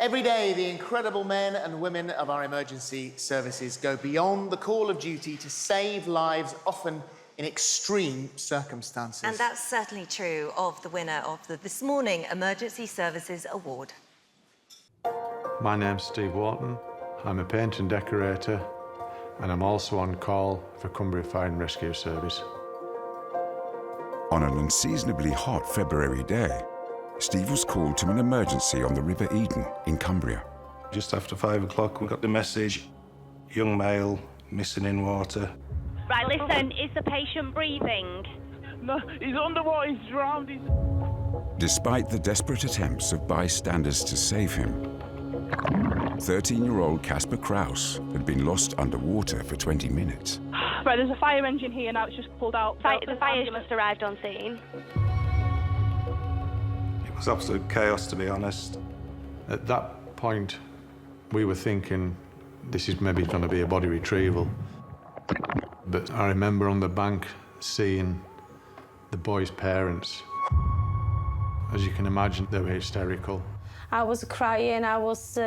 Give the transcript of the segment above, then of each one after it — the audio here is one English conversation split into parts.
Every day, the incredible men and women of our emergency services go beyond the call of duty to save lives, often in extreme circumstances. And that's certainly true of the winner of the This Morning Emergency Services Award. My name's Steve Wharton. I'm a painter and decorator, and I'm also on call for Cumbria Fire and Rescue Service. On an unseasonably hot February day, Steve was called to an emergency on the River Eden in Cumbria. Just after 5 o'clock, we got the message, young male missing in water. Right, listen, is the patient breathing? No, he's underwater, he's drowned. Despite the desperate attempts of bystanders to save him, 13-year-old Kacper Krauze had been lost underwater for 20 minutes. Right, there's a fire engine here now, it's just pulled out. The fire's just arrived on scene. It was absolute chaos, to be honest. At that point, we were thinking this is maybe going to be a body retrieval. But I remember on the bank seeing the boy's parents. As you can imagine, they were hysterical. I was crying, I was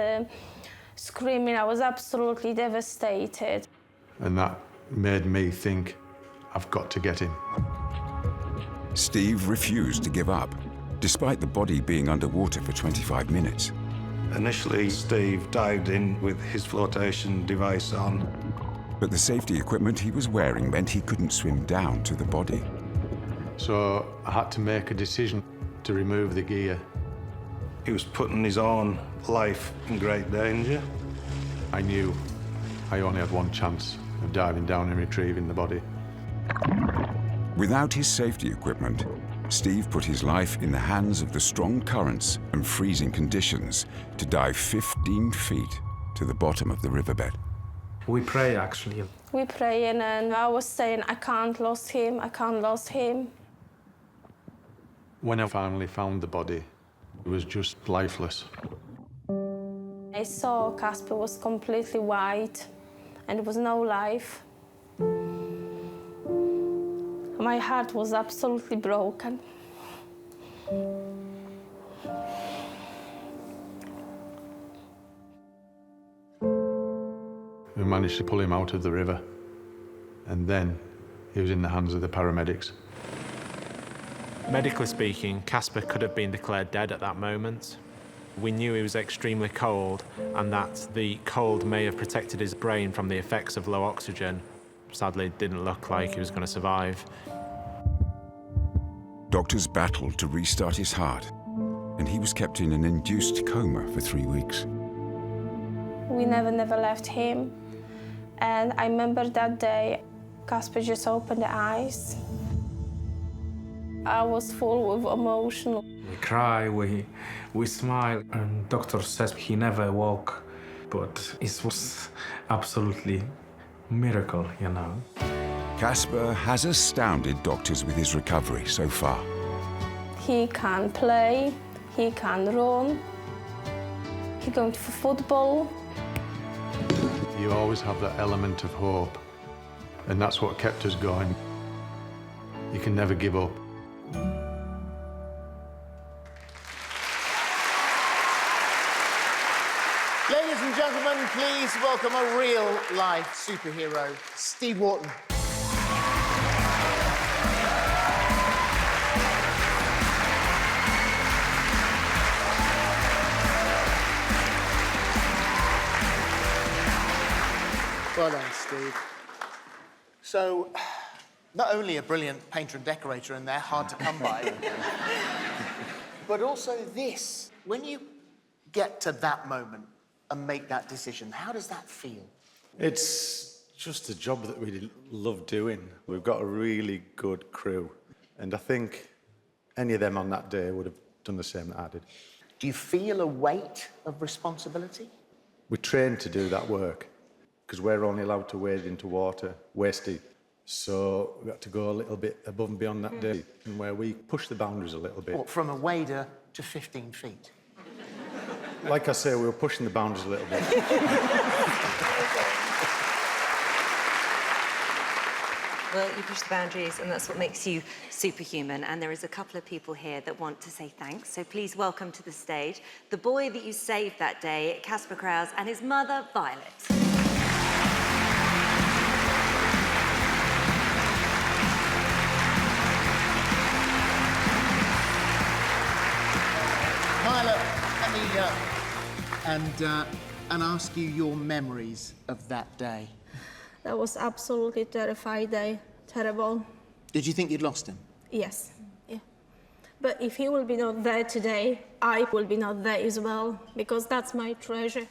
screaming, I was absolutely devastated. And that made me think, I've got to get him. Steve refused to give up, despite the body being underwater for 25 minutes. Initially, Steve dived in with his flotation device on. But the safety equipment he was wearing meant he couldn't swim down to the body. So I had to make a decision to remove the gear. He was putting his own life in great danger. I knew I only had one chance of diving down and retrieving the body. Without his safety equipment, Steve put his life in the hands of the strong currents and freezing conditions to dive 15 feet to the bottom of the riverbed. We pray, actually. We praying, and I was saying, I can't lose him, I can't lose him. When I finally found the body, it was just lifeless. I saw Kacper was completely white, and there was no life. My heart was absolutely broken. We managed to pull him out of the river, and then he was in the hands of the paramedics. Medically speaking, Kacper could have been declared dead at that moment. We knew he was extremely cold, and that the cold may have protected his brain from the effects of low oxygen. Sadly, it didn't look like he was going to survive. Doctors battled to restart his heart, and he was kept in an induced coma for 3 weeks. We never left him. And I remember that day, Kacper just opened the eyes. I was full of emotion. We cry, we smile, and doctor says he never woke, but it was absolutely miracle, you know. Kacper has astounded doctors with his recovery so far. He can play, he can run, he going to football. You always have that element of hope, and that's what kept us going. You can never give up. Ladies and gentlemen, please welcome a real-life superhero, Steve Wharton. Well done, Steve. So, not only a brilliant painter and decorator, and they're hard to come by, but also this. When you get to that moment and make that decision, how does that feel? It's just a job that we love doing. We've got a really good crew, and I think any of them on that day would have done the same that I did. Do you feel a weight of responsibility? We train to do that work, because we're only allowed to wade into water waist deep. So we had to go a little bit above and beyond that day, and where we push the boundaries a little bit. What, from a wader to 15 feet? Like I say, we were pushing the boundaries a little bit. Well, you push the boundaries, and that's what makes you superhuman. And there is a couple of people here that want to say thanks. So please welcome to the stage the boy that you saved that day, Kacper Krauze, and his mother, Violet. Violet, let me and ask you your memories of that day. That was absolutely terrifying day. Terrible. Did you think you'd lost him? Yes. Yeah. But if he will be not there today, I will be not there as well, because that's my treasure.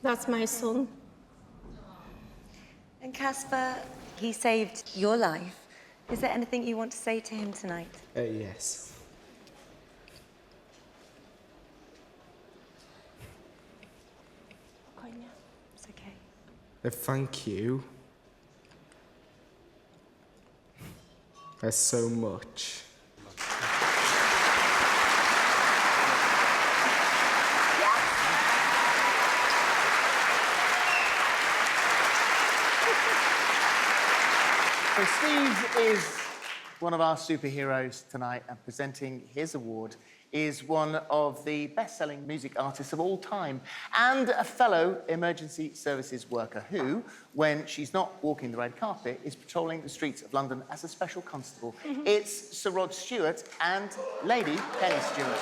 That's my son. And Kacper, he saved your life. Is there anything you want to say to him tonight? Yes. It's okay. Thank you. There's so much. So Steve is one of our superheroes tonight, and presenting his award is one of the best-selling music artists of all time and a fellow emergency services worker who, when she's not walking the red carpet, is patrolling the streets of London as a special constable. It's Sir Rod Stewart and Lady Penny Stewart.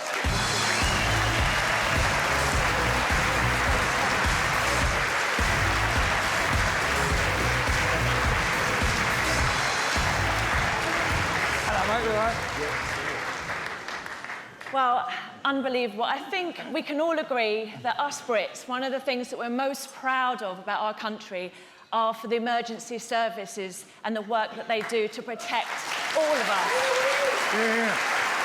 Well, unbelievable. I think we can all agree that us Brits, one of the things that we're most proud of about our country are for the emergency services and the work that they do to protect all of us.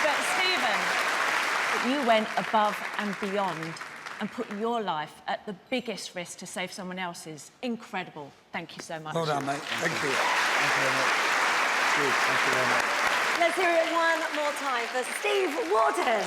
But Stephen, you went above and beyond and put your life at the biggest risk to save someone else's. Incredible. Thank you so much. Well done, mate. Thank you. Thank you very much. Steve, thank you very much. Let's hear it one more time for Steve Wharton.